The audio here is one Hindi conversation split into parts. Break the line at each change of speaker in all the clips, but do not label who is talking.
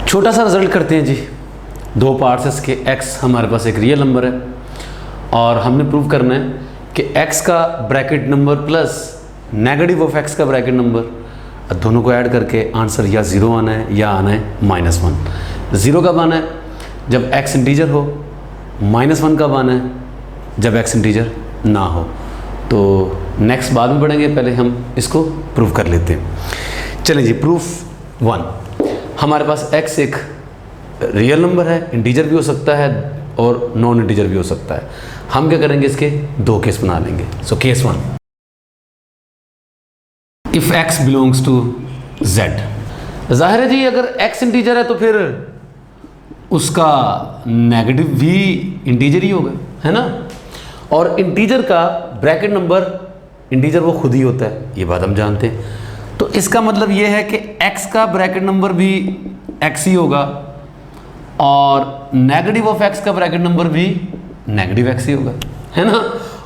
छोटा सा रिजल्ट करते हैं जी। दो पार्ट्स इसके, x हमारे पास एक रियल नंबर है और हमने प्रूव करना है कि x का bracket number plus negative of x का ब्रैकेट नंबर, दोनों को ऐड करके आंसर या 0 आना है या आना है -1। 0 कब आना है? जब x इंटीजर हो। -1 कब आना है? जब x इंटीजर ना हो। तो नेक्स्ट बाद में पढ़ेंगे, पहले हम इसको प्रूव कर लेते हैं। चलिए जी, प्रूफ 1। हमारे पास x एक रियल नंबर है, इंटीजर भी हो सकता है और नॉन इंटीजर भी हो सकता है। हम क्या करेंगे, इसके दो केस बना लेंगे। So case 1, if x belongs to z। जाहिर है जी, अगर x इंटीजर है तो फिर उसका नेगेटिव भी इंटीजर ही होगा, है ना। और इंटीजर का ब्रैकेट नंबर, इंटीजर वो खुद ही होता है, ये बात हम जानते हैं। तो इसका मतलब ये है कि x का ब्रैकेट नंबर भी x ही होगा और नेगेटिव ऑफ x का ब्रैकेट नंबर भी नेगेटिव x ही होगा, है ना।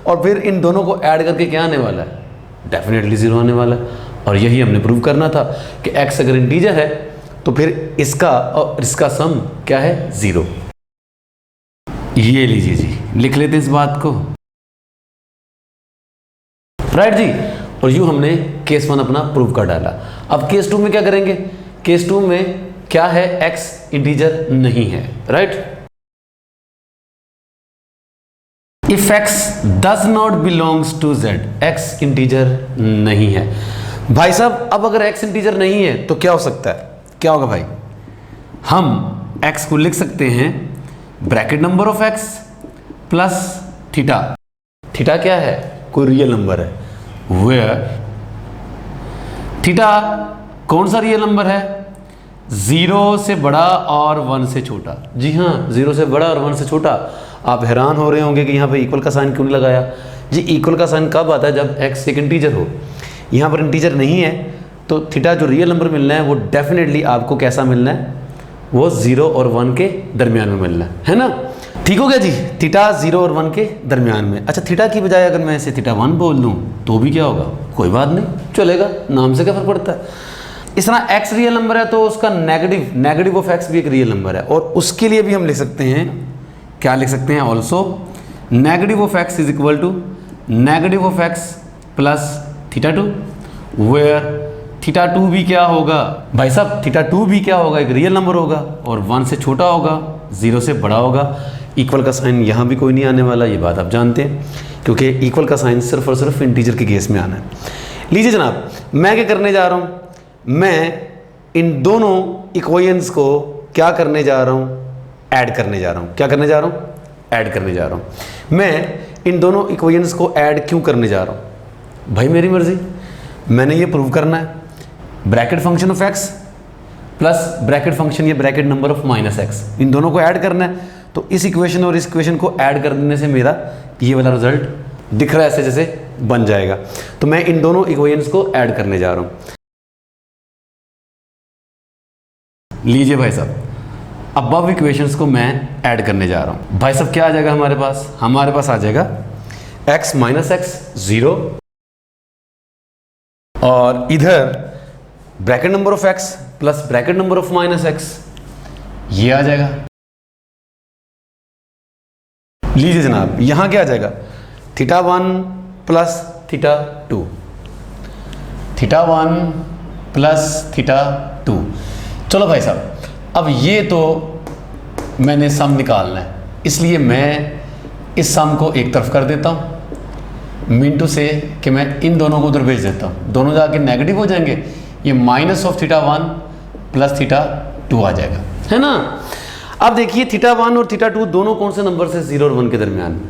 और फिर इन दोनों को ऐड करके क्या आने वाला है? डेफिनेटली 0 आने वाला है। और यही हमने प्रूव करना था कि x अगर इंटीजर है तो फिर इसका और इसका सम क्या है? 0। ये लीजिए जी, लिख लेते हैं इस बात को, राइट जी। और यूं हमने केस 1 अपना प्रूव कर डाला। अब केस 2 में क्या करेंगे? केस 2 में क्या है? x इंटीजर नहीं है, right. If x does not belongs to z, x integer नहीं है। भाई साहब, अब अगर x इंटीजर नहीं है तो क्या हो सकता है? क्या होगा भाई? हम x को लिख सकते हैं bracket number of x plus theta. Theta क्या है? कोई रियल नंबर है। वेयर थीटा कौन सा रियल नंबर है? 0 से बड़ा और 1 से छोटा। जी हाँ, 0 से बड़ा और 1 से छोटा। आप हैरान हो रहे होंगे कि यहाँ पे इक्वल का साइन क्यों नहीं लगाया जी। इक्वल का साइन कब आता है? जब x एक इंटीजर हो। यहाँ पर इंटीजर नहीं है तो थीटा जो रियल नंबर मिलना है वो डेफिनेटली आपको कैसा मिलना है? वो 0 और 1 के दरमियान में मिलना है ना। ठीक हो गया जी, थीटा 0 और 1 के दरमियान में। अच्छा, थीटा की बजाय अगर मैं इसे थीटा 1 बोल दूँ तो भी क्या होगा? कोई बात नहीं, चलेगा, नाम से क्या फर्क पड़ता है। इस तरह x रियल नंबर है तो उसका नेगेटिव ऑफ x भी एक रियल नंबर है और उसके लिए भी हम लिख सकते हैं, क्या लिख सकते हैं? Also negative of x is equal to negative of x plus theta 2, where theta 2 भी क्या होगा भाई साहब? थीटा 2 भी क्या होगा? एक रियल नंबर होगा और 1 से छोटा होगा, 0 से बड़ा होगा। इक्वल का साइन यहाँ भी कोई नहीं आने वाला, ये बात आप जानते हैं, क्योंकि इक्वल का साइन सिर्फ और सिर्फ इंटीजर के केस में आना है। लीजिए जनाब, मैं क्या करने जा रहा हूँ? मैं इन दोनों इक्वेशंस को क्या करने जा रहा हूँ? ऐड करने जा रहा हूँ। क्या करने जा रहा हूँ? ऐड करने जा रहा हूँ। मैं इन दोनों इक्वेशंस को ऐड क्यों करने जा रहा हूँ? भाई मेरी मर्जी, मैंने ये प्रूव करना है। Bracket function of x plus bracket function या ब्रैकेट नंबर ऑफ -x, इन दोनों को ऐड करना है। तो इस इक्वेशन और इस इक्वेशन को ऐड करने से मेरा ये वाला रिजल्ट दिख रहा है, ऐसे जैसे बन जाएगा। तो मैं इन दोनों इक्वेशंस को ऐड करने जा रहा हूँ। लीजिए भाई साहब, अबव इक्वेशंस को मैं ऐड करने जा रहा हूँ। भाई साहब क्या आ जाएगा हमारे पास? हमारे पास आ जाएगा x - x 0 और इधर bracket number of x plus bracket number of -x, ये आ जाएगा। लीजिए जनाब, यहां क्या आ जाएगा? Theta 1 plus theta 2, theta 1 plus theta 2। चलो भाई साहब, अब ये तो मैंने सम निकालना है, इसलिए मैं इस सम को एक तरफ कर देता हूँ मिनटू से कि मैं इन दोनों को उधर भेज देता हूँ। दोनों जाके नेगेटिव हो जाएंगे, ये minus of theta 1 plus theta 2 आ जाएगा, है ना। अब देखिए, थीटा 1 और थीटा 2 दोनों कौन से नंबर से? 0 और 1 के दरमियान में।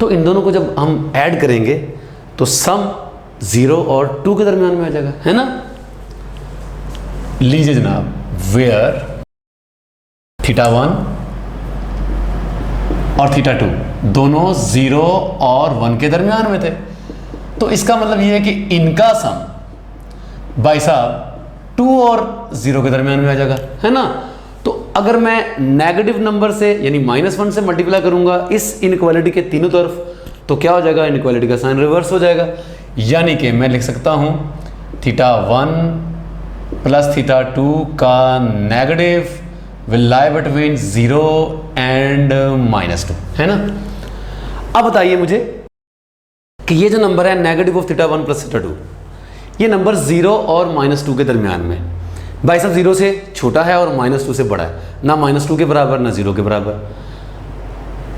तो इन दोनों को जब हम ऐड करेंगे तो सम 0 और 2 के दरमियान में आ जाएगा, है ना। लीजिए जनाब, वेयर थीटा 1 और थीटा 2 दोनों 0 और 1 के दरमियान में थे। तो इसका मतलब ये है कि इनका सम भाई साहब 2 और 0 के दरमियान में आ जाएगा, है ना। तो अगर मैं नेगेटिव नंबर से यानी -1 से मल्टीप्लाई करूंगा इस इनइक्वालिटी के तीनों तरफ, तो क्या हो जाएगा? इनइक्वालिटी का साइन रिवर्स हो जाएगा। यानी कि मैं लिख सकता हूं थीटा 1 प्लस थीटा 2 का negative will lie between 0 and -2, है ना। अब बताइए मुझे कि ये जो नंबर है negative of theta 1 plus theta 2, ये नंबर 0 और -2 के दरमियान में, भाई साहब 0 से छोटा है और -2 से बड़ा है, ना -2 के बराबर ना 0 के बराबर।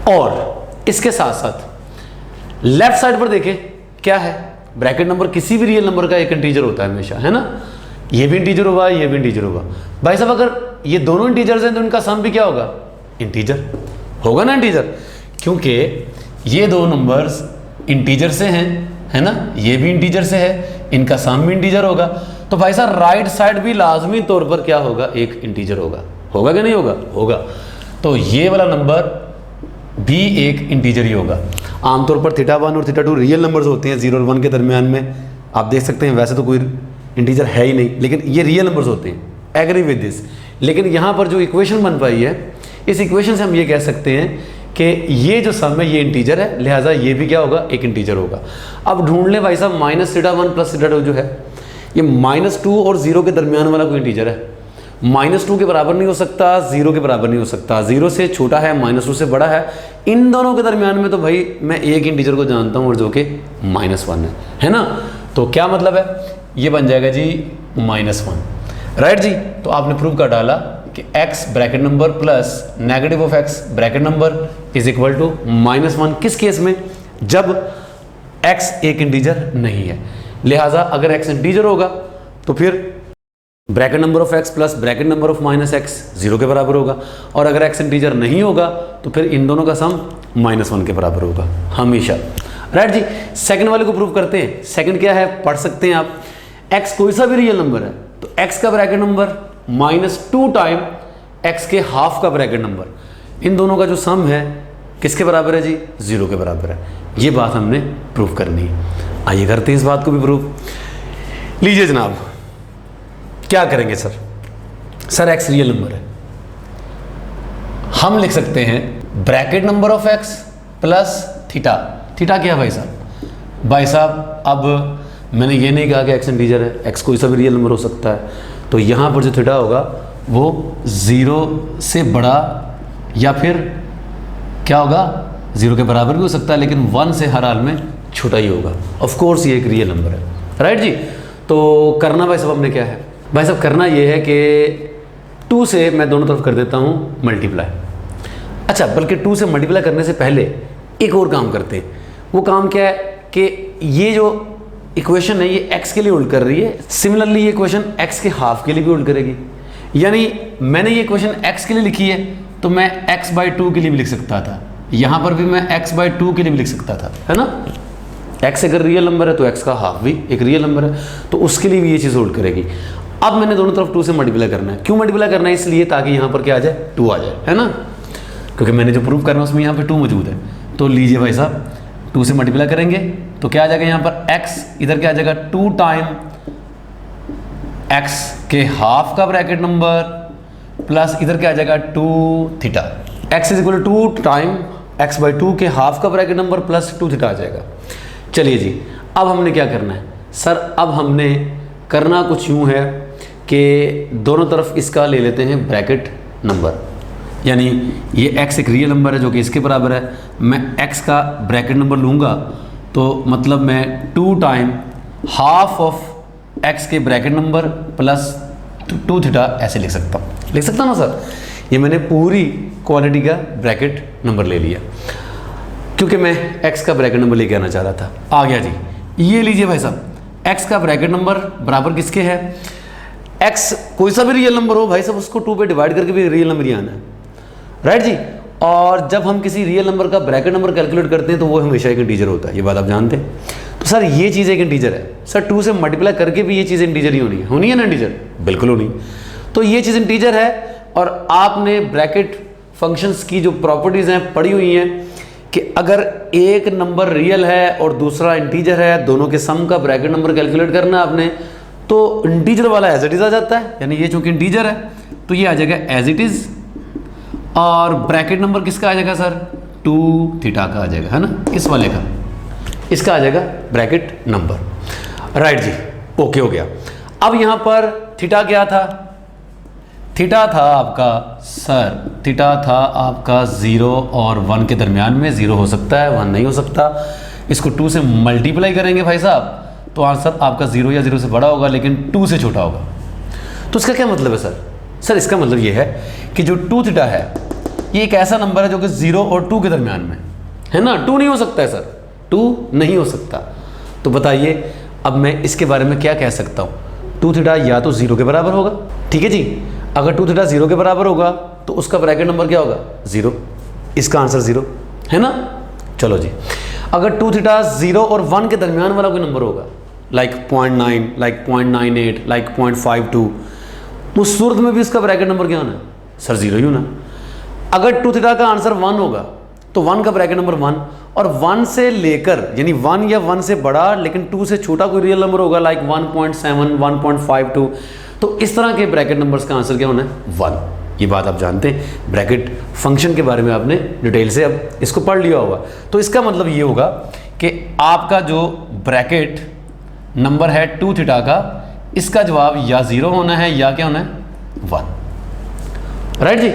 और इसके साथ साथ लेफ्ट साइड पर देखें क्या है, ब्रैकेट नंबर किसी भी रियल नंबर का एक इंटीजर होता है हमेशा, है ना। ये भी इंटीजर होगा, ये भी इंटीजर होगा। भाई साहब अगर ये दोनों इंटीजर्स हैं तो इनका सम भी क्या होगा, इंटीजर होगा ना, इंटीजर, क्योंकि ये दो नंबर्स इंटीजर से हैं, है ना, ये भी इंटीजर से है, इनका सम भी इंटीजर होगा। तो भाई साहब राइट साइड भी लाजमी तौर पर क्या होगा, एक इंटीजर होगा, होगा कि नहीं होगा, होगा। तो ये वाला नंबर भी एक इंटीजर ही होगा। आमतौर पर थीटा 1 और थीटा 2 रियल नंबर्स होते हैं 0 और 1 के दरमियान में, आप देख सकते हैं, वैसे तो कोई इंटीजर है ही नहीं, लेकिन ये रियल नंबर्स होते हैं, एग्री विद दिस। लेकिन यहाँ पर जो इक्वेशन बन पाई है, इस इक्वेशन से हम ये कह सकते हैं कि ये जो सम है ये इंटीजर है, लिहाजा ये भी क्या होगा, एक इंटीजर होगा। अब ढूंढ लें भाई साहब माइनस थीटा 1 प्लस थीटा 2 जो है, ये -2 और 0 के दरमियान वाला कोई इंटीजर है। -2 के बराबर नहीं हो सकता, 0 के बराबर नहीं हो सकता, 0 से छोटा है, -2 से बड़ा है। इन दोनों के दरमियान में तो भाई मैं एक इंटीजर को जानता हूँ और जो कि -1 है ना। तो क्या मतलब है, ये बन जाएगा जी -1, राइट जी। तो आपने प्रूव कर डाला कि x bracket number plus negative of x bracket number is equal to -1। Case case में, जब x एक इंटीजर नहीं है। लिहाजा अगर x इंटीजर होगा तो फिर bracket number of x plus bracket number of -x 0 के बराबर होगा, और अगर x इंटीजर नहीं होगा तो फिर इन दोनों का सम -1 के बराबर होगा हमेशा, राइट जी। सेकंड वाले को प्रूव करते हैं। सेकंड क्या है, पढ़ सकते हैं आप, x कोई सा भी रियल नंबर है तो x का ब्रैकेट नंबर -2 टाइम x के हाफ का ब्रैकेट नंबर, इन दोनों का जो सम है किसके बराबर है जी, 0 के बराबर है। ये बात हमने प्रूव करनी है। आइए करते हैं इस बात को भी प्रूव। लीजिए जनाब, क्या करेंगे सर x रियल नंबर है, हम लिख सकते हैं bracket number of x plus theta. Theta क्या है भाई साहब, भाई साहब अब मैंने ये नहीं कहा कि x इंटीजर है, x कोई सा भी रियल नंबर हो सकता है, तो यहाँ पर जो थीटा होगा वो 0 से बड़ा या फिर क्या होगा, 0 के बराबर भी हो सकता है, लेकिन 1 से हर हाल में छोटा ही होगा। ऑफ कोर्स ये एक रियल नंबर है, राइट जी। तो करना भाई साहब हमने क्या है, भाई साहब करना ये है कि 2 से मैं दोनों तरफ कर देता हूँ मल्टीप्लाई। अच्छा, बल्कि 2 से मल्टीप्लाई करने से पहले एक और काम करते हैं। वो काम क्या है कि ये जो इक्वेशन है ये x के लिए होल्ड कर रही है, सिमिलरली ये इक्वेशन x के हाफ के लिए भी होल्ड करेगी। यानी मैंने ये इक्वेशन x के लिए लिखी है तो मैं x/2 के लिए भी लिख सकता था, यहाँ पर भी मैं x/2 के लिए भी लिख सकता था, है ना। x अगर रियल नंबर है तो x का हाफ भी एक रियल नंबर है, तो उसके लिए भी ये चीज़ होल्ड करेगी। अब मैंने दोनों तरफ 2 से मल्टीप्लाई करना है। क्यों मल्टीप्लाई करना है, इसलिए ताकि यहाँ पर क्या आ जाए, 2 आ जाए, है ना, क्योंकि मैंने जो प्रूव करना है उसमें यहाँ पे 2 मौजूद है। तो लीजिए भाई साहब 2 से मल्टीप्लाई करेंगे तो क्या आ जाएगा, यहाँ पर x, इधर क्या आ जाएगा 2 टाइम x के हाफ का ब्रैकेट नंबर प्लस इधर क्या आ जाएगा 2 theta. x is equal to 2 time x/2 के हाफ का ब्रैकेट नंबर प्लस 2 थीटा आ जाएगा। चलिए जी, अब हमने क्या करना है सर, अब हमने करना कुछ यूँ है कि दोनों तरफ इसका ले लेते हैं ब्रैकेट नंबर, यानी ये x एक रियल नंबर है जो कि इसके बराबर है, मैं x का ब्रैकेट नंबर लूँगा तो मतलब मैं 2 टाइम हाफ ऑफ x के ब्रैकेट नंबर प्लस 2 थीटा ऐसे लिख सकता हूँ ना सर। ये मैंने पूरी क्वांटिटी का ब्रैकेट नंबर ले लिया क्योंकि मैं x का ब्रैकेट नंबर लेके आना चाह रहा था। आ गया जी, ये लीजिए भाई साहब, x का ब्रैकेट नंबर बराबर किसके है, x कोई सा भी रियल नंबर हो भाई साहब उसको 2 पे डिवाइड करके भी रियल नंबर ही आना है, राइट जी। और जब हम किसी रियल नंबर का ब्रैकेट नंबर कैलकुलेट करते हैं तो वो हमेशा एक इंटीजर होता है, ये बात आप जानते हैं। तो सर ये चीज़ एक इंटीजर है सर, 2 से मल्टीप्लाई करके भी ये चीज़ इंटीजर ही होनी है ना, इंटीजर बिल्कुल होनी। तो ये चीज़ इंटीजर है और आपने ब्रैकेट फंक्शंस की जो प्रॉपर्टीज़ हैं पढ़ी हुई हैं कि अगर एक नंबर रियल है और दूसरा इंटीजर है, दोनों के सम का ब्रैकेट नंबर कैलकुलेट करना आपने, तो इंटीजर वाला एज इट इज़ आ जाता है, यानी ये चूँकि इंटीजर है तो ये आ जाएगा एज इट इज़, और ब्रैकेट नंबर किसका आ जाएगा सर, 2 थीटा का आ जाएगा, है ना, इस वाले का, इसका आ जाएगा ब्रैकेट नंबर, राइट जी। ओके हो गया। अब यहाँ पर थीटा क्या था? थीटा था आपका सर, थीटा था आपका 0 और 1 के दरमियान में। 0 हो सकता है, 1 नहीं हो सकता। इसको 2 से मल्टीप्लाई करेंगे भाई साहब तो आंसर आपका 0 या 0 से बड़ा होगा लेकिन 2 से छोटा होगा। तो इसका क्या मतलब है सर? सर इसका मतलब ये है कि जो 2 थीटा है ये एक ऐसा नंबर है जो कि 0 और 2 के दरमियान में है ना। 2 नहीं हो सकता है सर, 2 नहीं हो सकता। तो बताइए अब मैं इसके बारे में क्या कह सकता हूँ? 2 थीटा या तो 0 के बराबर होगा, ठीक है जी। अगर 2 थीटा 0 के बराबर होगा तो उसका ब्रैकेट नंबर क्या होगा? 0। इसका आंसर 0 है ना। चलो जी, अगर 2 थीटा 0 और 1 के दरमियान वाला कोई नंबर होगा लाइक 0.9, लाइक 0.98, लाइक 0.52, उस सूरत में भी इसका ब्रैकेट नंबर क्या होना है? सर 0 ही होना। अगर 2 थीटा का आंसर 1 होगा तो 1 का ब्रैकेट नंबर 1, और 1 से लेकर यानी 1 या 1 से बड़ा लेकिन 2 से छोटा कोई रियल नंबर होगा लाइक 1.7, 1.52, तो इस तरह के ब्रैकेट नंबर्स का आंसर क्या होना है? 1। ये बात आप जानते हैं, ब्रैकेट फंक्शन के बारे में आपने डिटेल से अब इसको पढ़ लिया होगा। तो इसका मतलब ये होगा कि आपका जो ब्रैकेट नंबर है 2 थीटा का, इसका जवाब या 0 होना है या क्या होना है? 1। राइट जी,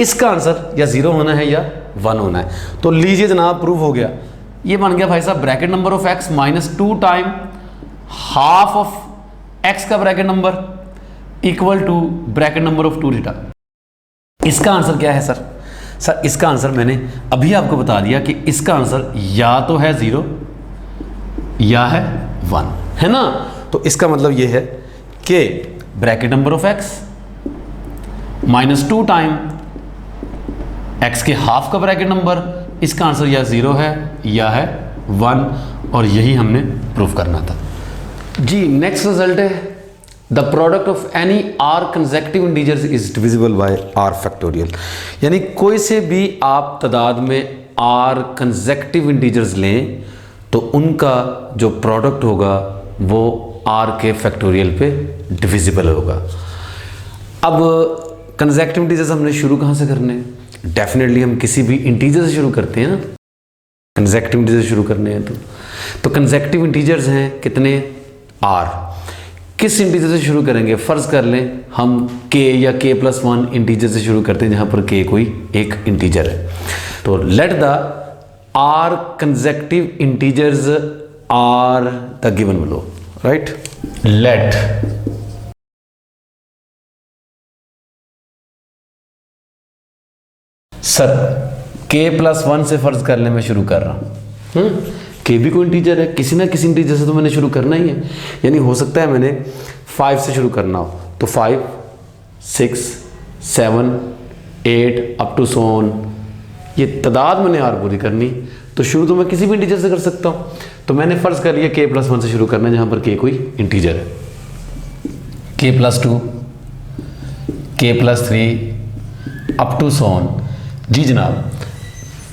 इसका आंसर या 0 होना है या 1 होना है। तो लीजिए जनाब, प्रूफ हो गया। ये बन गया भाई साहब bracket number of x minus 2 time half of x का bracket number equal to bracket number of 2 theta. इसका आंसर क्या है सर? सर इसका आंसर मैंने अभी आपको बता दिया कि इसका आंसर या तो है 0 या है 1, है ना। तो इसका मतलब ये है कि bracket number of x minus 2 time x के हाफ का ब्रैकेट नंबर, इसका आंसर या 0 है या है 1, और यही हमने प्रूफ करना था जी। नेक्स्ट रिजल्ट है the product of any r consecutive integers is divisible by r factorial. यानी कोई से भी आप तादाद में r कंसेक्यूटिव इंटीजर्स लें तो उनका जो प्रोडक्ट होगा वो r के फैक्टोरियल पे डिविजिबल होगा। अब कंसेक्यूटिव इंटीजर्स हमने शुरू कहाँ से करने हैं? डेफिनेटली हम किसी भी इंटीजर से शुरू करते हैं ना, कंसेक्यूटिव इंटीजर शुरू करने हैं तो कंसेक्यूटिव इंटीजर्स हैं कितने? r। किस इंटीजर से शुरू करेंगे? फर्ज कर लें हम k या k+1 इंटीजर से शुरू करते हैं जहां पर k कोई एक इंटीजर है। तो let the r consecutive integers are the given below, right. Let sir k+1 से फर्ज कर लें मैं शुरू कर रहा हूँ। k भी कोई इंटीजर है, किसी ना किसी इंटीजर से तो मैंने शुरू करना ही है। यानी हो सकता है मैंने 5 से शुरू करना हो तो 5, 6, 7, 8 अप टू सो ऑन, ये तादाद मैंने r पूरी करनी। तो शुरू तो मैं किसी भी इंटीजर से कर सकता हूँ। तो मैंने फर्ज कर लिया k+1 से शुरू करना है जहाँ पर k कोई इंटीजर है। k+2, k+3 up to so on. जी जनाब,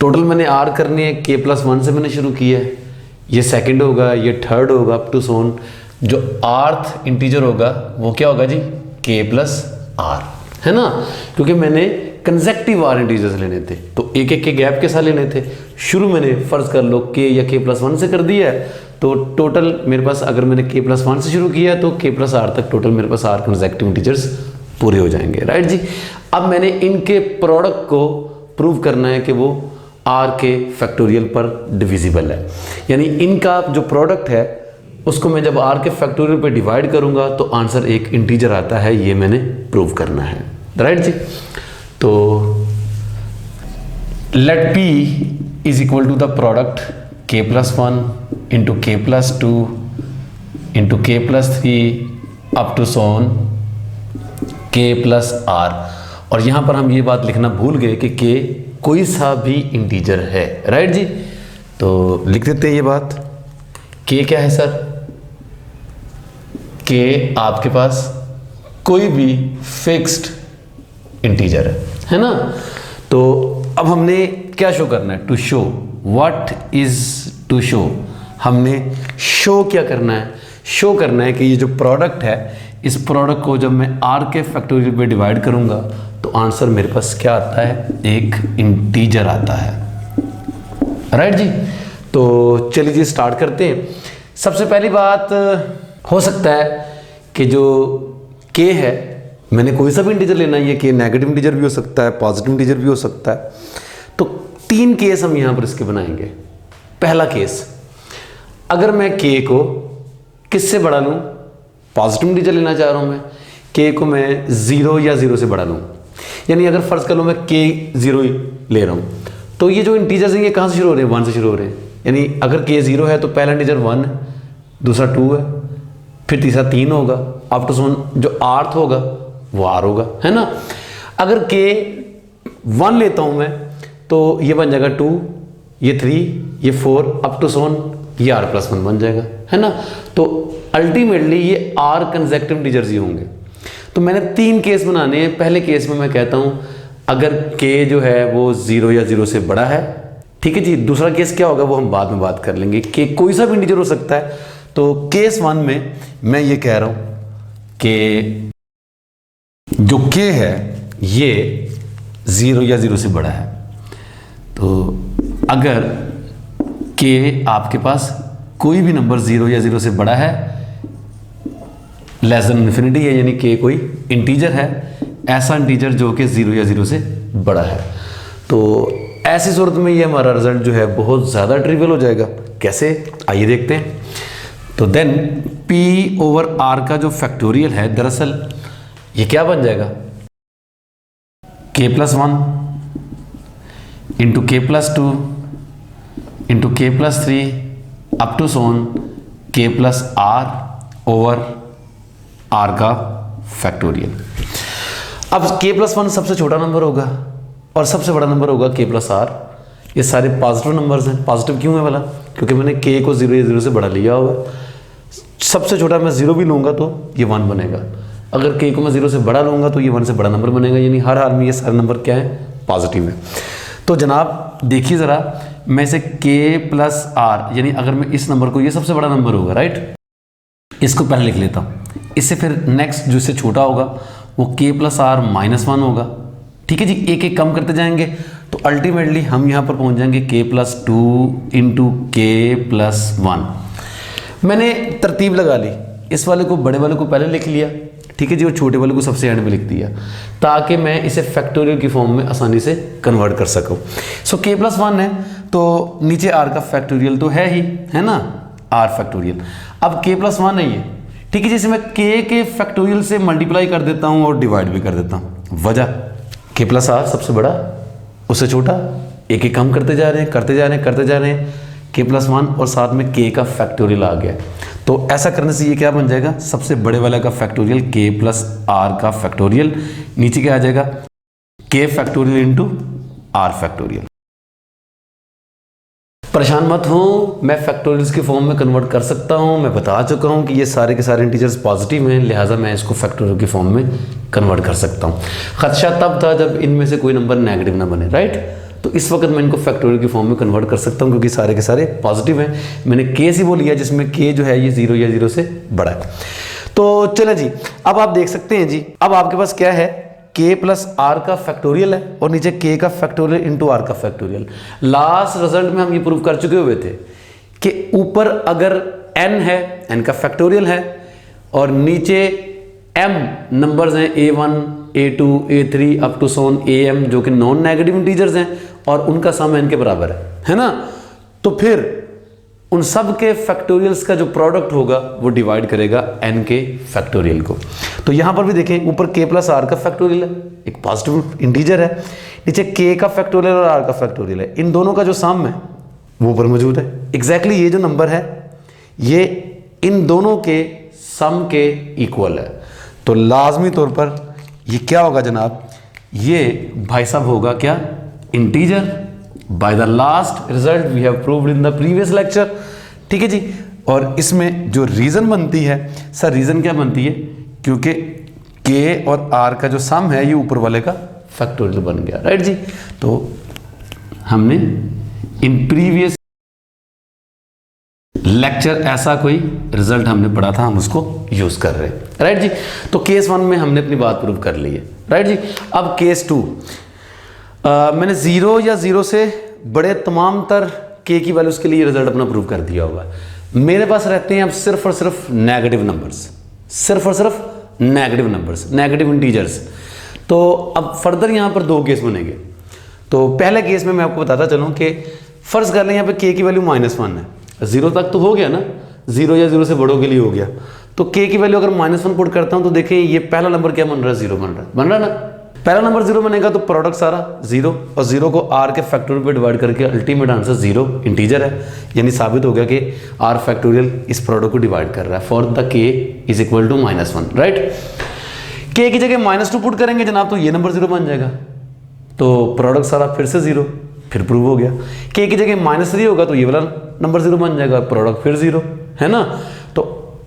टोटल मैंने r करनी है, k+1 से मैंने शुरू किया है, ये सेकंड होगा, ये थर्ड होगा अप टू सो ऑन। जो आर्थ इंटीजर होगा वो क्या होगा जी? k+r, है ना, क्योंकि मैंने कंसेक्यूटिव r इंटीजर्स लेने थे तो एक एक के गैप के साथ लेने थे। शुरू मैंने फर्ज कर लो k या k+1 से कर दिया है तो टोटल मेरे पास, अगर मैंने k+1 से शुरू किया तो k+r तक टोटल मेरे पास r कंसेक्यूटिव इंटीजर्स पूरे हो जाएंगे, राइट जी। अब मैंने इनके प्रोडक्ट को प्रूव करना है कि वो r के फैक्टोरियल पर डिविजिबल है। यानी इनका जो प्रोडक्ट है उसको मैं जब r के फैक्टोरियल पे डिवाइड करूंगा तो आंसर एक इंटीजर आता है, ये मैंने प्रूव करना है, राइट जी। तो let p is equal to the product k+1 into k+2 into k+3 up to so on k+r। और यहां पर हम ये बात लिखना भूल गए कि k कोई सा भी इंटीजर है, राइट जी। तो लिख देते हैं ये बात। k क्या है सर? k आपके पास कोई भी फिक्स्ड इंटीजर है ना। तो अब हमने क्या शो करना है? To show. What is to show? हमने शो क्या करना है? शो करना है कि ये जो प्रोडक्ट है, इस प्रोडक्ट को जब मैं r के फैक्टोरियल पे डिवाइड करूंगा तो आंसर मेरे पास क्या आता है? एक इंटीजर आता है, राइट जी। तो चलिए जी स्टार्ट करते हैं। सबसे पहली बात, हो सकता है कि जो के है, मैंने कोई सा भी इंटीजर लेना है, ये के नेगेटिव इंटीजर भी हो सकता है, पॉजिटिव इंटीजर भी हो सकता है। तो 3 केस हम यहाँ पर इसके बनाएंगे। पहला केस, अगर मैं के को किससे बड़ा लूँ, पॉजिटिव इंटीजर लेना चाह रहा हूँ मैं, के को मैं 0 या 0 से बड़ा लूँ, यानी अगर फर्ज कर लो मैं के 0 ले रहा हूँ, तो ये जो इंटीजर्स हैं ये कहाँ से शुरू हो रहे हैं, 1 से शुरू हो रहे हैं। यानी अगर के 0 है तो पहला इंटीजर 1 है, दूसरा 2 है, फिर तीसरा 3 होगा, अप टू सो जो आर्थ होगा वो आर होगा, है ना। अगर के 1 लेता हूँ मैं तो ये बन जाएगा 2, ये 3, ये 4, अप टू सोन ये r+1 बन जाएगा, है ना। तो अल्टीमेटली ये r कंसेक्टिव इंटीजर्स ही होंगे। तो मैंने 3 केस बनाने हैं। पहले केस में मैं कहता हूँ अगर k जो है वो 0 या 0 से बड़ा है, ठीक है जी। दूसरा केस क्या होगा वो हम बाद में बात कर लेंगे, कि कोई सा भी इंटीजर हो सकता है। तो केस 1 में मैं ये कह रहा हूँ कि जो k है ये 0 या 0 से बड़ा है। तो अगर k आपके पास कोई भी नंबर 0 या 0 से बड़ा है, लेस देन इन्फिनिटी है, यानी k कोई इंटीजर है, ऐसा इंटीजर जो कि 0 या 0 से बड़ा है, तो ऐसी सूरत में ये हमारा रिजल्ट जो है बहुत ज़्यादा ट्रिवियल हो जाएगा। कैसे, आइए देखते हैं। तो देन p/r का जो फैक्टोरियल है, दरअसल ये क्या बन जाएगा, k+1 into k+2 into k+3 up to so on k+r over r का फैक्टोरियल। अब k+1 सबसे छोटा नंबर होगा और सबसे बड़ा नंबर होगा k+r। ये सारे पॉजिटिव नंबर्स हैं। पॉजिटिव क्यों है वाला, क्योंकि मैंने k को 0 या 0 से बड़ा लिया होगा। सबसे छोटा मैं 0 भी लूँगा तो ये 1 बनेगा, अगर k को मैं 0 से बड़ा लूँगा तो ये 1 से बड़ा नंबर बनेगा, यानी हर हाल में ये सारे नंबर क्या है, पॉजिटिव है। तो जनाब देखिए ज़रा, मैं इसे k+r, यानी अगर मैं इस नंबर को, ये सबसे बड़ा नंबर होगा राइट, इसको पहले लिख लेता हूँ। इससे फिर नेक्स्ट जो इससे छोटा होगा वो k+r-1 होगा, ठीक है जी। एक एक कम करते जाएंगे तो अल्टीमेटली हम यहाँ पर पहुँच जाएंगे k+2 इंटू k+1। मैंने तरतीब लगा ली, इस वाले को बड़े वाले को पहले लिख लिया, ठीक है जी, और छोटे वाले को सबसे एंड में लिख दिया, ताकि मैं इसे फैक्टोरियल की फॉर्म में आसानी से कन्वर्ट कर सकूं। सो k+1 है तो नीचे r का फैक्टोरियल तो है ही, है ना, r फैक्टोरियल। अब k+1 है ये, ठीक है, जैसे मैं k के फैक्टोरियल से मल्टीप्लाई कर देता हूँ और डिवाइड भी कर देता हूँ। वजह k+r सबसे बड़ा उससे छोटा, एक एक कम करते जा रहे हैं, करते जा रहे हैं, करते जा रहे हैं, k+1 और साथ में k का फैक्टोरियल आ गया। तो ऐसा करने से ये क्या बन जाएगा, सबसे बड़े वाला का फैक्टोरियल k+r का फैक्टोरियल, नीचे क्या आ जाएगा, k factorial into r factorial. परेशान मत हो, मैं फैक्टोरियल्स के फॉर्म में कन्वर्ट कर सकता हूं। मैं बता चुका हूं कि ये सारे के सारे इंटीजर्स पॉजिटिव हैं, लिहाजा मैं इसको फैक्टोरियल के फॉर्म में कन्वर्ट कर सकता हूं। खदशा तब था जब इनमें से कोई नंबर नेगेटिव ना बने, राइट। तो इस वक्त मैं इनको फैक्टोरियल की फॉर्म में कन्वर्ट कर सकता हूं क्योंकि सारे के सारे पॉजिटिव हैं। मैंने k से वो लिया जिसमें k जो है ये 0 या 0 से बड़ा है। तो चले जी, अब आप देख सकते हैं जी, अब आपके पास क्या है, k+r का फैक्टोरियल है और नीचे k का फैक्टोरियल इंटू r का फैक्टोरियल। लास्ट रिजल्ट में हम ये प्रूव कर चुके हुए थे कि ऊपर अगर n है, n का फैक्टोरियल है, और नीचे m नंबर्स हैं a1 a2 a3 up to Son am जो कि नॉन नेगेटिव इंटीजर्स हैं और उनका सम n के बराबर है ना। तो फिर उन सब के फैक्टोरियल्स का जो प्रोडक्ट होगा वो डिवाइड करेगा n के फैक्टोरियल को। तो यहां पर भी देखें, ऊपर k+r का फैक्टोरियल है, एक पॉजिटिव इंटीजर है, नीचे k का फैक्टोरियल और r का फैक्टोरियल है, इन दोनों का जो सम है वो ऊपर मौजूद है। एग्जैक्टली ये जो नंबर है ये इन दोनों के सम के इक्वल है। तो लाजमी तौर पर ये क्या होगा जनाब, ये भाई साहब होगा क्या, integer. By the last result we have proved in the previous lecture, ठीक है जी। और इसमें जो रीजन बनती है सर, रीजन क्या बनती है, क्योंकि k और r का जो सम है ये ऊपर वाले का फैक्टोरियल बन गया, राइट जी। तो हमने इन प्रीवियस लेक्चर ऐसा कोई रिजल्ट हमने पढ़ा था, हम उसको यूज कर रहे हैं, राइट जी। तो केस 1 में हमने अपनी बात प्रूव कर ली है, राइट जी। अब केस 2, मैंने 0 या 0 से बड़े तमाम तर k की वैल्यूज के लिए रिजल्ट अपना प्रूव कर दिया होगा। मेरे पास रहते हैं अब सिर्फ और सिर्फ नेगेटिव नंबर्स, सिर्फ और सिर्फ नेगेटिव नंबर्स, नेगेटिव इंटीजर्स। तो अब फर्दर यहाँ पर दो केस बनेंगे। तो पहले केस में मैं आपको बताता चलूँ कि फर्ज कर लें यहाँ पे के की वैल्यू -1 है, 0 तक तो हो गया ना, 0 या 0 से बड़ों के लिए हो गया। तो के की वैल्यू अगर -1 पुट करता हूँ तो देखें ये पहला नंबर क्या बन रहा है, 0 बन रहा है ना। पहला नंबर 0 बनेगा तो प्रोडक्ट सारा 0, और 0 को r के फैक्टोरियल पे डिवाइड करके अल्टीमेट आंसर 0 इंटीजर है, यानी साबित हो गया कि r फैक्टोरियल इस प्रोडक्ट को डिवाइड कर रहा है for the k is equal to -1, right. k की जगह -2 पुट करेंगे जनाब तो ये नंबर 0 बन जाएगा, तो प्रोडक्ट सारा फिर से 0, फिर प्रूव हो गया। k की जगह -3 होगा तो ये वाला नंबर 0 बन जाएगा, प्रोडक्ट फिर 0 है ना। तो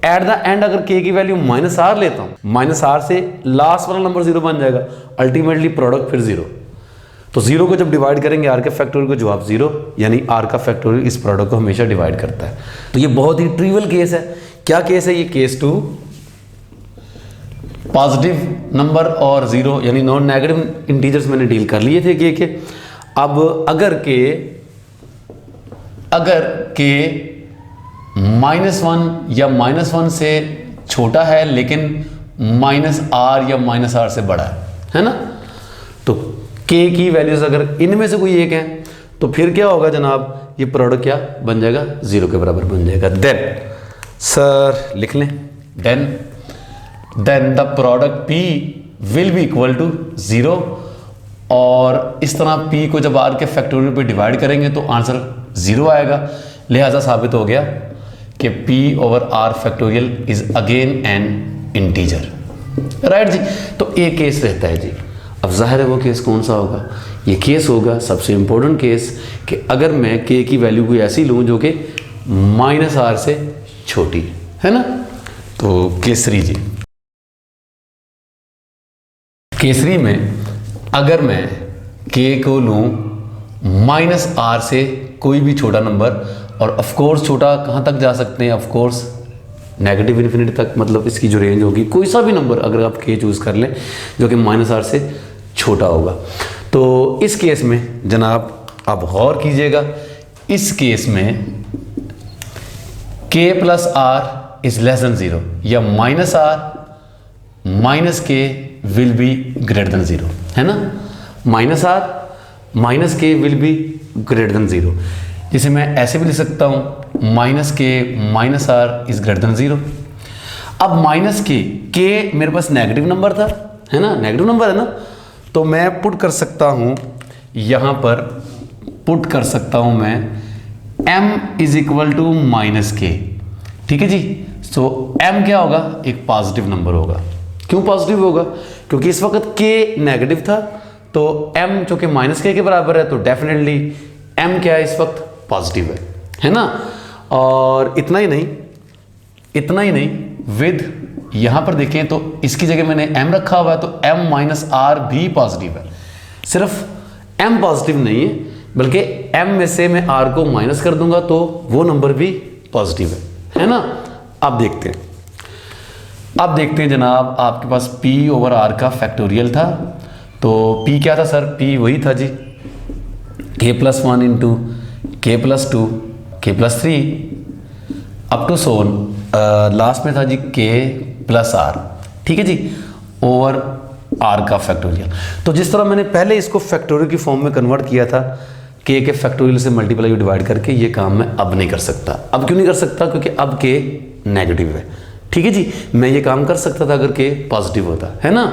एट द एंड अगर k की वैल्यू -r लेता हूं, -r से लास्ट वाला नंबर 0 बन जाएगा, अल्टीमेटली प्रोडक्ट फिर 0। तो 0 को जब डिवाइड करेंगे r के फैक्टोरियल को जवाब 0, यानी r का फैक्टोरियल इस प्रोडक्ट को हमेशा डिवाइड करता है। तो ये बहुत ही ट्रिवियल केस है। क्या केस है ये? केस 2, पॉजिटिव नंबर और 0 यानी नॉन नेगेटिव इंटीजर्स मैंने डील कर लिए थे k के। अब अगर k -1 या -1 से छोटा है लेकिन -r या -r से बड़ा है ना, तो k की वैल्यूज अगर इनमें से कोई एक है तो फिर क्या होगा जनाब, ये प्रोडक्ट क्या बन जाएगा, 0 के बराबर बन जाएगा। देन सर लिख लें, then the product p will be equal to 0, और इस तरह p को जब r के फैक्टोरियल पे डिवाइड करेंगे तो आंसर 0 आएगा। लिहाजा साबित हो गया कि p over r factorial is again an integer, right जी। तो एक केस रहता है जी। अब जाहिर है वो केस कौन सा होगा? ये केस होगा सबसे इंपॉर्टेंट केस कि अगर मैं k की वैल्यू कोई ऐसी लूँ जो कि -r से छोटी है ना। तो केस 3 जी, केस 3 में अगर मैं k को लूँ -r से कोई भी छोटा नंबर, और ऑफ कोर्स छोटा कहाँ तक जा सकते हैं, ऑफ कोर्स नेगेटिव इन्फिनिटी तक, मतलब इसकी जो रेंज होगी कोई सा भी नंबर अगर आप k चूज़ कर लें जो कि -r से छोटा होगा। तो इस केस में जनाब आप गौर कीजिएगा, इस केस में k plus r is less than 0 या -r minus k will be greater than 0 है ना। -r minus k will be greater than 0, जिसे मैं ऐसे भी लिख सकता हूँ -k minus r is greater than 0। अब -k मेरे पास नेगेटिव नंबर था है ना, नेगेटिव नंबर है ना, तो मैं पुट कर सकता हूँ यहाँ पर, पुट कर सकता हूँ मैं m is equal to -k, ठीक है जी। सो m क्या होगा, एक पॉजिटिव नंबर होगा। क्यों पॉजिटिव होगा? क्योंकि इस वक्त k नेगेटिव था, तो m जो कि -k के बराबर है, तो डेफिनेटली m क्या है इस वक्त, पॉजिटिव है ना। और इतना ही नहीं विद यहां पर देखें तो इसकी जगह मैंने m रखा हुआ है, तो m माइनस आर भी पॉजिटिव है। सिर्फ m पॉजिटिव नहीं है बल्कि m में से मैं r को माइनस कर दूंगा तो वो नंबर भी पॉजिटिव है ना। अब देखते हैं जनाब, आपके पास p ओवर r का फैक्टोरियल था, तो p क्या था सर, p वही था जी k+1 into k+2 k+3 up to so on, last में था जी k+r, ठीक है जी, ओवर r का फैक्टोरियल। तो जिस तरह मैंने पहले इसको फैक्टोरियल की फॉर्म में कन्वर्ट किया था k के फैक्टोरियल से मल्टीप्लाई डिवाइड करके, ये काम मैं अब नहीं कर सकता। अब क्यों नहीं कर सकता? क्योंकि अब k नेगेटिव है, ठीक है जी। मैं ये काम कर सकता था अगर k पॉजिटिव होता है ना।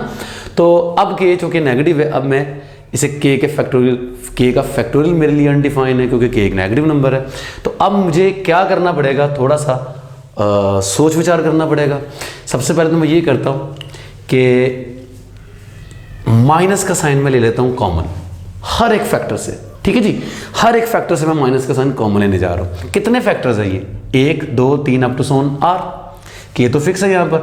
तो अब k चूँकि नेगेटिव है, अब मैं इसे k के फैक्टोरियल, k का फैक्टोरियल मेरे लिए अनडिफाइन है क्योंकि k एक नेगेटिव नंबर है। तो अब मुझे क्या करना पड़ेगा, थोड़ा सा सोच विचार करना पड़ेगा। सबसे पहले तो मैं ये करता हूँ कि माइनस का साइन मैं ले लेता हूँ कॉमन हर एक फैक्टर से, ठीक है जी। हर एक फैक्टर से मैं माइनस का साइन कॉमन लेने जा रहा हूँ। कितने फैक्टर्स है ये, 1 2 3 up to so on r, k तो फिक्स है यहाँ पर,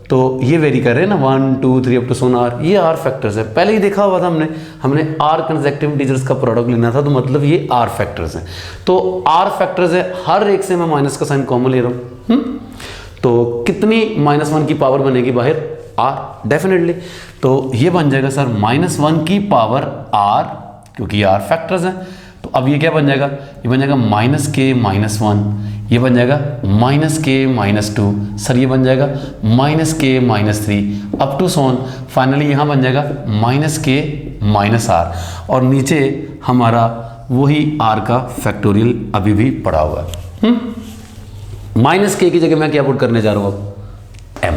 तो ये वेरी कर रहे हैं ना, 1 2 3 अप टू सोन r, ये r फैक्टर्स है। पहले ही देखा हुआ था हमने r कंसेक्टिव इंटीजर्स का प्रोडक्ट लेना था, तो मतलब ये r फैक्टर्स हैं। तो r फैक्टर्स है, हर एक से मैं माइनस का साइन कॉमन ले रहा हूँ। तो कितनी -1 की पावर बनेगी बाहर, r डेफिनेटली। तो ये बन जाएगा सर -1 की पावर r, क्योंकि r फैक्टर्स हैं। तो अब ये क्या बन जाएगा, ये बन जाएगा माइनस के माइनस वन, ये बन जाएगा minus k minus two, sir ये बन जाएगा minus k minus three, up to so on, finally यहाँ बन जाएगा माइनस के माइनस आर, और नीचे हमारा वही आर का फैक्टोरियल अभी भी पड़ा हुआ है। माइनस के की जगह मैं क्या पुट करने जा रहा हूँ अब, एम,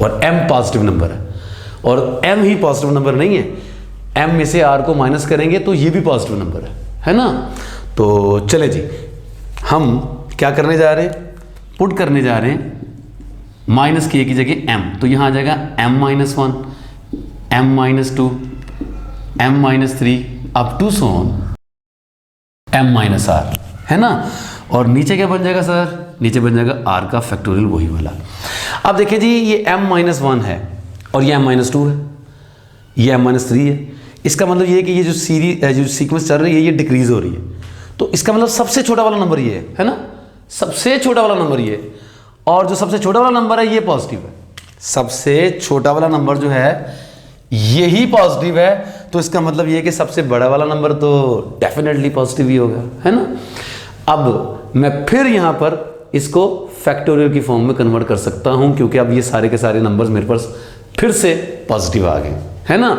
और एम पॉजिटिव नंबर है, और एम ही पॉजिटिव नंबर नहीं है, एम में से आर को माइनस करेंगे तो ये भी पॉजिटिव नंबर है ना। तो चले जी, हम क्या करने जा रहे हैं, पुट करने जा रहे हैं माइनस के की जगह एम, तो यहाँ आ जाएगा m minus one, m minus two, m minus three, up to so on m minus r, है ना। और नीचे क्या बन जाएगा सर, नीचे बन जाएगा आर का फैक्टोरियल वही वाला। अब देखिए जी, ये m माइनस वन है और ये m माइनस टू है, ये m माइनस थ्री है। इसका मतलब ये है कि ये जो सीरीज जो सीक्वेंस चल रही है ये डिक्रीज हो रही है, तो इसका मतलब सबसे छोटा वाला नंबर ये है ना, सबसे छोटा वाला नंबर ये, और जो सबसे छोटा वाला नंबर है ये पॉजिटिव है, सबसे छोटा वाला नंबर जो है यही पॉजिटिव है, तो इसका मतलब ये है कि सबसे बड़ा वाला नंबर तो डेफिनेटली पॉजिटिव ही होगा, है ना। अब मैं फिर यहाँ पर इसको फैक्टोरियल की फॉर्म में कन्वर्ट कर सकता हूँ, क्योंकि अब ये सारे के सारे नंबर्स मेरे पास फिर से पॉजिटिव आ गए, है ना।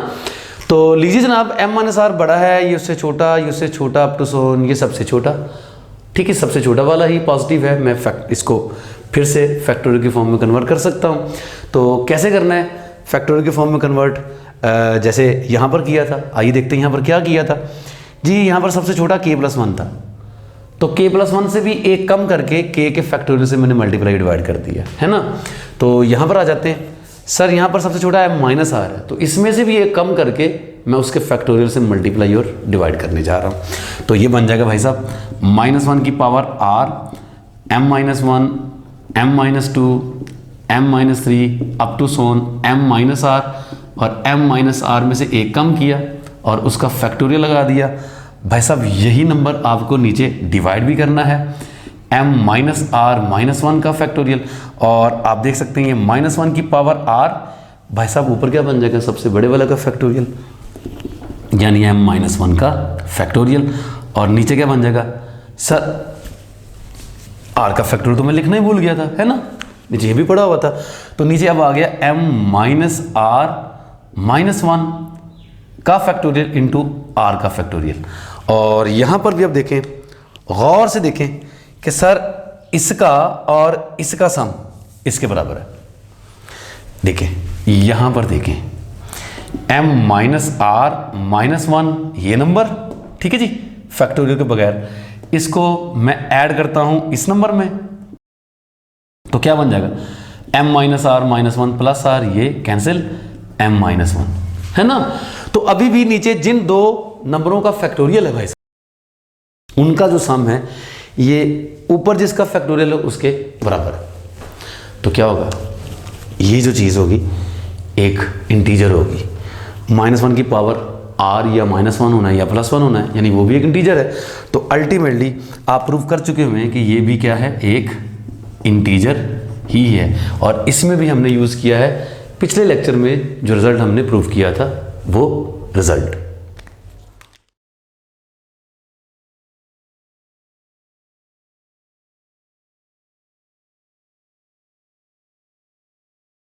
तो लीजिए जनाब, m माइनस आर बड़ा है, ये उससे छोटा, ये उससे छोटा, अप टू सोन ये सबसे छोटा, ठीक है, सबसे छोटा वाला ही पॉजिटिव है। मैं इसको फिर से फैक्टोरियल की फॉर्म में कन्वर्ट कर सकता हूँ। तो कैसे करना है फैक्टोरियल की फॉर्म में कन्वर्ट, जैसे यहाँ पर किया था, आइए देखते हैं यहाँ पर क्या किया था जी। यहाँ पर सबसे छोटा k प्लस वन था, तो k प्लस वन से भी एक कम करके k के फैक्टोरियल से मैंने मल्टीप्लाई डिवाइड कर दिया, है ना। तो यहाँ पर आ जाते हैं, सर यहाँ पर सबसे छोटा m माइनस आर है, तो इसमें से भी एक कम करके मैं उसके फैक्टोरियल से मल्टीप्लाई और डिवाइड करने जा रहा हूँ। तो ये बन जाएगा भाई साहब माइनस वन की power r, m minus one, m minus two, m minus three, up to so on m minus r, और m माइनस आर में से एक कम किया और उसका फैक्टोरियल लगा दिया। भाई साहब यही नंबर आपको नीचे डिवाइड भी करना है, m minus r minus one का फैक्टोरियल, और आप देख सकते हैं ये माइनस वन की पावर r, भाई साहब ऊपर क्या बन जाएगा, सबसे बड़े वाला का फैक्टोरियल, यानी m माइनस वन का फैक्टोरियल, और नीचे क्या बन जाएगा सर, r का फैक्टोरियल तो मैं लिखना ही भूल गया था, है ना, नीचे ये भी पड़ा हुआ था। तो नीचे अब आ गया m minus r minus one का फैक्टोरियल इंटू r का फैक्टोरियल। और यहाँ पर भी अब देखें, गौर से देखें कि सर इसका और इसका सम इसके बराबर है। देखें यहाँ पर देखें m minus r minus one ये नंबर, ठीक है जी, फैक्टोरियल के बगैर, इसको मैं ऐड करता हूँ इस नंबर में, तो क्या बन जाएगा m minus r minus one plus r, ये कैंसिल, m माइनस वन, है ना। तो अभी भी नीचे जिन दो नंबरों का फैक्टोरियल है भाई साहब, उनका जो सम है ये ऊपर जिसका फैक्टोरियल है उसके बराबर है। तो क्या होगा, ये जो चीज़ होगी एक इंटीजर होगी, माइनस वन की पावर आर या माइनस वन होना है या प्लस वन होना है, यानी वो भी एक इंटीजर है। तो अल्टीमेटली आप प्रूव कर चुके हुए हैं कि ये भी क्या है, एक इंटीजर ही है। और इसमें भी हमने यूज़ किया है पिछले लेक्चर में जो रिज़ल्ट हमने प्रूव किया था वो रिज़ल्ट।